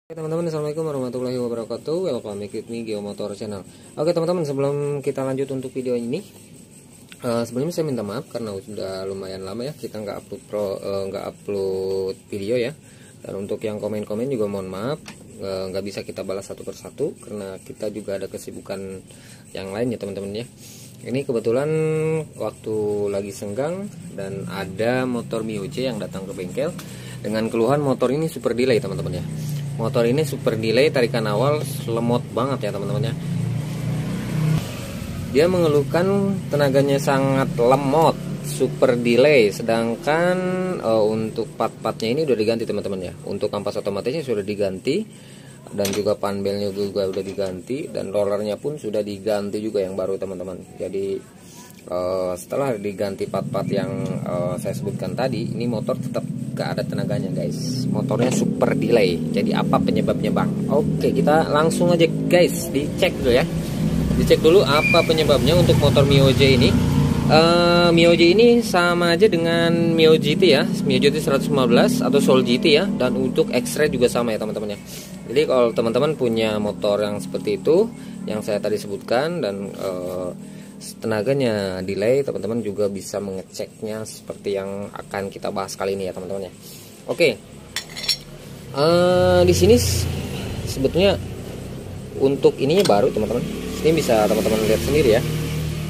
Oke teman-teman, assalamualaikum warahmatullahi wabarakatuh. Welcome with me Geomotor Channel. Oke teman-teman, sebelum kita lanjut untuk video ini, sebelumnya saya minta maaf karena sudah lumayan lama ya kita nggak upload video ya. Dan untuk yang komen-komen juga mohon maaf, nggak bisa kita balas satu persatu karena kita juga ada kesibukan yang lain ya teman-teman ya. Ini kebetulan waktu lagi senggang dan ada motor Mio J yang datang ke bengkel dengan keluhan motor ini super delay teman-teman ya. Motor ini super delay, tarikan awal lemot banget ya teman-teman ya. Dia mengeluhkan tenaganya sangat lemot, super delay. Sedangkan untuk part-partnya ini udah diganti teman-teman ya. Untuk kampas otomatisnya sudah diganti, dan juga panbelnya juga udah diganti, dan rollernya pun sudah diganti juga yang baru teman-teman. Jadi setelah diganti part-part yang saya sebutkan tadi, ini motor tetap gak ada tenaganya guys. Motornya super delay. Jadi apa penyebabnya bang? Oke, kita langsung aja guys dicek dulu ya. Dicek dulu apa penyebabnya untuk motor Mio J ini. Mio J ini sama aja dengan Mio GT ya, Mio GT 115 atau Soul GT ya. Dan untuk X-Ray juga sama ya teman-teman ya. Jadi kalau teman-teman punya motor yang seperti itu, yang saya tadi sebutkan, dan tenaganya delay, teman-teman juga bisa mengeceknya seperti yang akan kita bahas kali ini ya teman-teman ya. Oke, di sini sebetulnya untuk ininya baru teman-teman. Ini bisa teman-teman lihat sendiri ya.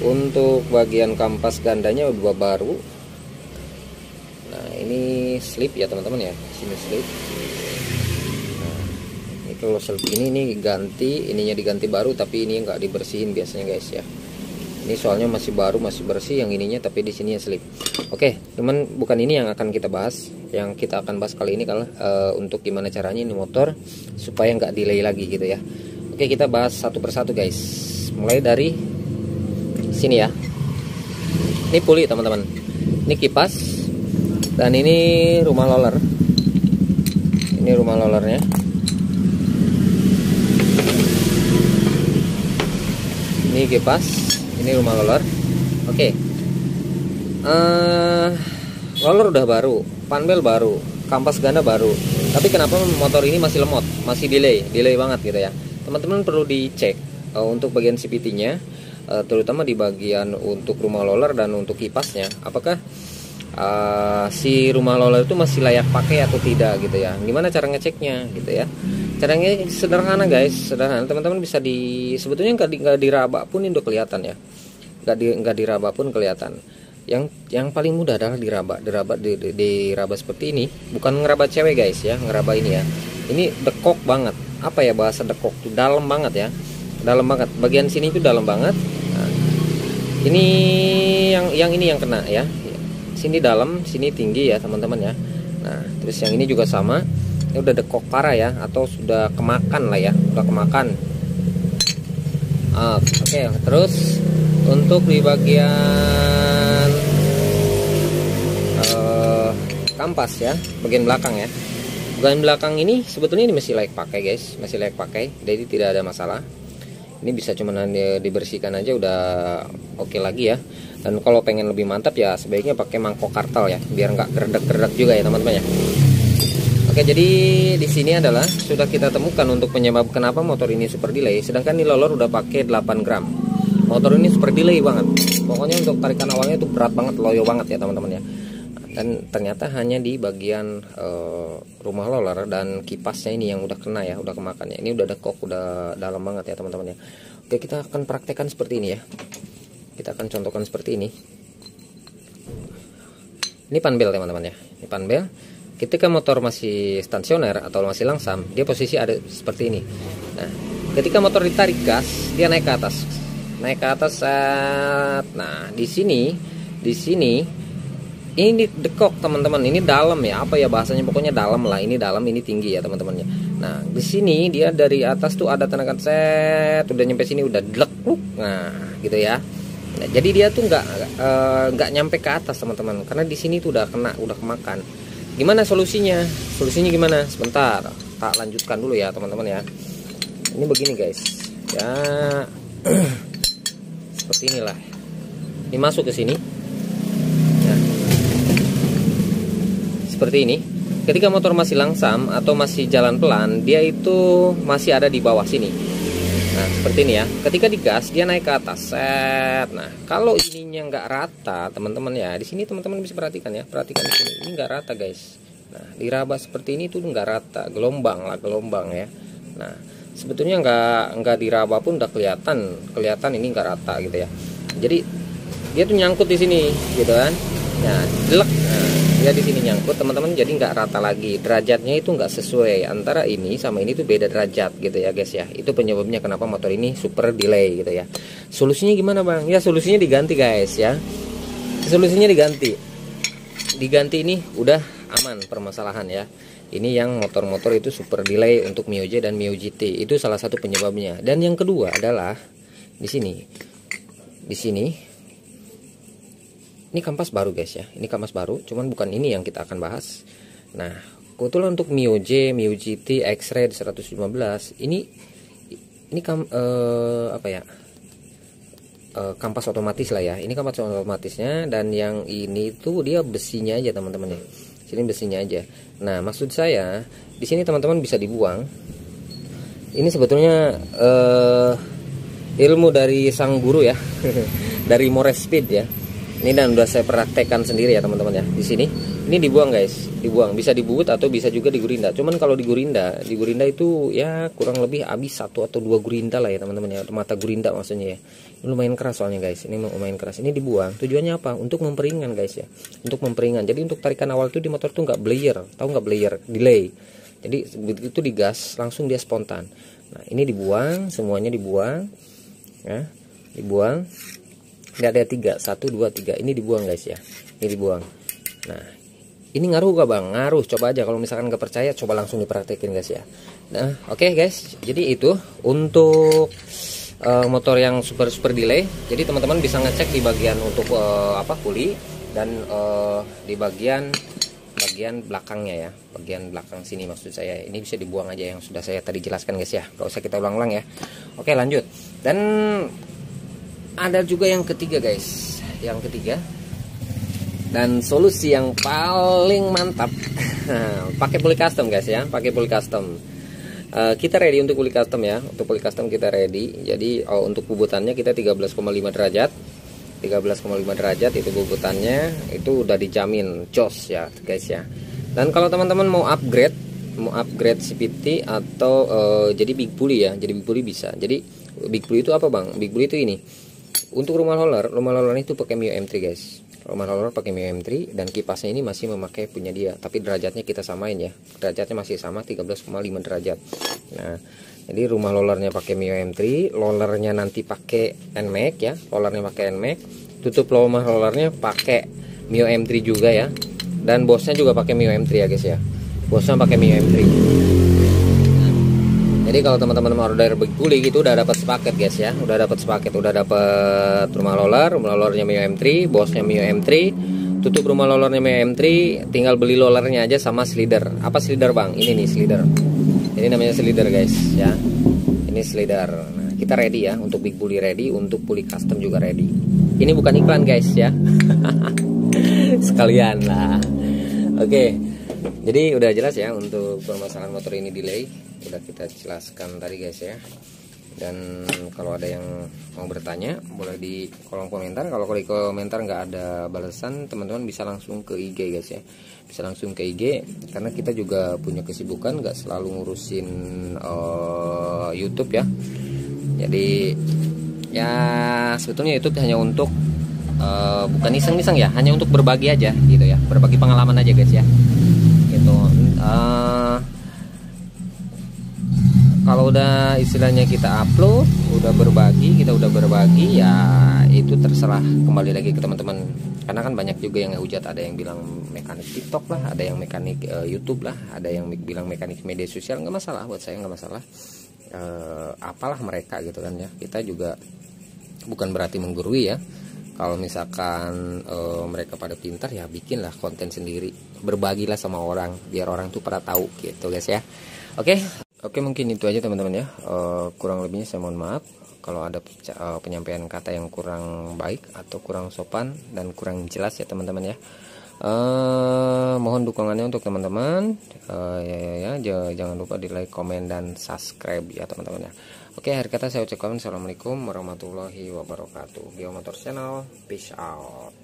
Untuk bagian kampas gandanya udah baru. Nah ini slip ya teman-teman ya. Sini slip. Nah, ini kalau slip ini ganti, ininya diganti baru, tapi ini nggak dibersihin biasanya guys ya. Ini soalnya masih baru, masih bersih yang ininya, tapi di sini ya slip. Oke, teman, bukan ini yang akan kita bahas. Yang kita akan bahas kali ini kalau untuk gimana caranya ini motor supaya nggak delay lagi gitu ya. Oke, kita bahas satu persatu guys. Mulai dari sini ya. Ini puli teman-teman. Ini kipas, dan ini rumah roller. Ini rumah rollernya. Ini kipas. Ini rumah roller. Oke. Roller udah baru, panbel baru, kampas ganda baru. Tapi kenapa motor ini masih lemot, masih delay banget gitu ya. Teman-teman perlu dicek untuk bagian CVT-nya, terutama di bagian untuk rumah roller dan untuk kipasnya. Apakah si rumah roller itu masih layak pakai atau tidak gitu ya. Gimana cara ngeceknya gitu ya. Caranya sederhana guys, sederhana. Teman-teman bisa sebetulnya nggak diraba pun ini udah kelihatan ya. Nggak diraba pun kelihatan. Yang paling mudah adalah diraba seperti ini. Bukan ngeraba cewek guys ya, ngeraba ini ya. Ini dekok banget. Apa ya bahasa dekok tuh, dalam banget ya. Dalam banget. Bagian sini itu dalam banget. Nah, ini yang ini yang kena ya. Sini dalam, sini tinggi ya teman-teman ya. Nah, terus yang ini juga sama. Ini udah dekok parah ya, atau sudah kemakan lah ya, udah kemakan. Oke, terus untuk di bagian kampas ya, bagian belakang ya. Bagian belakang ini sebetulnya ini masih layak pakai guys, masih layak pakai, jadi tidak ada masalah. Ini bisa cuman dibersihkan aja udah oke lagi ya. Dan kalau pengen lebih mantap ya sebaiknya pakai mangkok kartal ya, biar nggak gerdak-gerdak juga ya teman-teman ya. Oke, jadi di sini adalah sudah kita temukan untuk penyebab kenapa motor ini super delay. Sedangkan di roller udah pakai 8 gram. Motor ini super delay banget. Pokoknya untuk tarikan awalnya itu berat banget, loyo banget ya teman-teman ya. Dan ternyata hanya di bagian rumah roller dan kipasnya ini yang udah kena ya, udah kemakannya. Ini udah dekok, udah dalam banget ya teman-teman ya. Oke, kita akan praktekkan seperti ini ya. Kita akan contohkan seperti ini. Ini panbel teman-teman ya. Ini panbel. Ketika motor masih stasioner atau masih langsam, dia posisi ada seperti ini. Nah, ketika motor ditarik gas, dia naik ke atas. Naik ke atas saat. Nah, di sini ini dekok teman-teman. Ini dalam ya, apa ya bahasanya, pokoknya dalam lah. Ini dalam, ini tinggi ya teman-teman ya. Nah, di sini dia dari atas tuh ada tenaga set, udah nyampe sini udah dlek. Nah, gitu ya. Nah, jadi dia tuh nggak nyampe ke atas teman-teman, karena di sini tuh udah kena, udah kemakan. Gimana solusinya? Solusinya gimana? Sebentar, tak lanjutkan dulu ya teman-teman ya. Ini begini guys. Ya, seperti inilah. Ini masuk ke sini. Nah, seperti ini. ketika motor masih langsam atau masih jalan pelan, dia itu masih ada di bawah sini. Nah seperti ini ya, ketika digas dia naik ke atas, set. Nah kalau ininya nggak rata teman-teman ya, di sini teman-teman bisa perhatikan ya, perhatikan di sini, ini nggak rata guys. Nah diraba seperti ini tuh nggak rata, gelombang ya. Nah sebetulnya nggak diraba pun udah kelihatan ini nggak rata gitu ya. Jadi dia tuh nyangkut di sini gitu kan. Nah jelek, nah, dia di sini nyangkut teman-teman, jadi nggak rata lagi, derajatnya itu nggak sesuai antara ini sama ini tuh beda derajat gitu ya guys ya. Itu penyebabnya kenapa motor ini super delay gitu ya. Solusinya gimana bang? Ya solusinya diganti guys ya, solusinya diganti ini udah aman permasalahan ya. Ini yang motor-motor itu super delay untuk Mio J dan Mio GT, itu salah satu penyebabnya. Dan yang kedua adalah di sini ini kampas baru guys ya, ini kampas baru, cuman bukan ini yang kita akan bahas. Nah kebetulan untuk Mio J, Mio GT, X-Red 115 ini kampas otomatis lah ya, ini kampas otomatisnya. Dan yang ini tuh dia besinya aja teman-teman ya, sini besinya aja. Nah maksud saya di sini teman-teman bisa dibuang. Ini sebetulnya ilmu dari sang guru ya dari More Speed ya. Ini dan udah saya praktekkan sendiri ya teman-teman ya. Di sini ini dibuang guys, dibuang, bisa dibut atau bisa juga digurinda. Cuman kalau digurinda itu ya kurang lebih habis 1 atau 2 gurinda lah ya teman-teman ya, mata gurinda maksudnya ya. Ini lumayan keras soalnya guys, ini lumayan keras. Ini dibuang, tujuannya apa? Untuk memperingan guys ya, untuk memperingan. Jadi untuk tarikan awal tuh di motor tuh nggak blayer, tahu nggak blayer, delay. Jadi begitu digas langsung dia spontan. Nah ini dibuang, semuanya dibuang ya, dibuang. Nggak ada 3, 1, 2, 3, ini dibuang guys ya, ini dibuang. Nah ini ngaruh gak bang? Ngaruh, coba aja, kalau misalkan nggak percaya coba langsung dipraktekin guys ya. Nah oke guys, jadi itu untuk motor yang super delay. Jadi teman-teman bisa ngecek di bagian untuk puli dan di bagian belakangnya ya, bagian belakang sini maksud saya. Ini bisa dibuang aja yang sudah saya tadi jelaskan guys ya, gak usah kita ulang-ulang ya. Oke lanjut. Dan ada juga yang ketiga guys, yang ketiga dan solusi yang paling mantap pakai puli custom guys ya, pakai puli custom. Kita ready untuk puli custom ya, untuk puli custom kita ready. Jadi untuk bubutannya kita 13,5 derajat, 13,5 derajat itu bubutannya, itu udah dijamin jos ya guys ya. Dan kalau teman-teman mau upgrade CVT atau jadi big pulley ya, jadi big pulley bisa. Jadi big pulley itu apa bang? Big pulley itu ini untuk rumah roller itu pakai Mio M3 guys. Rumah roller pakai Mio M3 dan kipasnya ini masih memakai punya dia, tapi derajatnya kita samain ya, derajatnya masih sama 13,5 derajat. Nah jadi rumah rollernya pakai Mio M3, rollernya nanti pakai NMAX ya, rollernya pakai NMAX, tutup rumah rollernya pakai Mio M3 juga ya, dan bosnya juga pakai Mio M3 ya guys ya, bosnya pakai Mio M3. Jadi kalau teman-teman mau order big pulley gitu udah dapat sepaket guys ya, udah dapat sepaket, udah dapat rumah rollernya Mio M3, bosnya Mio M3, tutup rumah rollernya Mio M3, tinggal beli rollernya aja sama slider. Apa slider bang? Ini nih slider. Ini namanya slider guys ya. Ini slider. Nah, kita ready ya untuk big pulley, ready untuk pulley custom juga ready. Ini bukan iklan guys ya. Sekalian lah. Oke. Jadi udah jelas ya untuk permasalahan motor ini delay, udah kita jelaskan tadi guys ya. Dan kalau ada yang mau bertanya boleh di kolom komentar. Kalau di komentar nggak ada balasan, teman-teman bisa langsung ke IG guys ya, bisa langsung ke IG, karena kita juga punya kesibukan, nggak selalu ngurusin YouTube ya. Jadi ya sebetulnya YouTube hanya untuk bukan iseng-iseng ya, hanya untuk berbagi aja gitu ya, berbagi pengalaman aja guys ya gitu. Kalau udah istilahnya kita upload, udah berbagi, kita udah berbagi ya, itu terserah kembali lagi ke teman-teman. Karena kan banyak juga yang hujat, ada yang bilang mekanik TikTok lah, ada yang mekanik YouTube lah, ada yang bilang mekanik media sosial. Nggak masalah, buat saya nggak masalah. Apalah mereka gitu kan ya, kita juga bukan berarti menggurui ya. Kalau misalkan mereka pada pintar ya bikinlah konten sendiri, berbagilah sama orang biar orang tuh pada tahu gitu guys ya. Oke, mungkin itu aja teman-teman ya. Kurang lebihnya saya mohon maaf kalau ada penyampaian kata yang kurang baik atau kurang sopan dan kurang jelas ya teman-teman ya. Mohon dukungannya untuk teman-teman. Jangan lupa di like, komen, dan subscribe ya teman-teman ya. Oke, akhir kata saya ucapkan assalamualaikum warahmatullahi wabarakatuh. Geomotor Channel, peace out.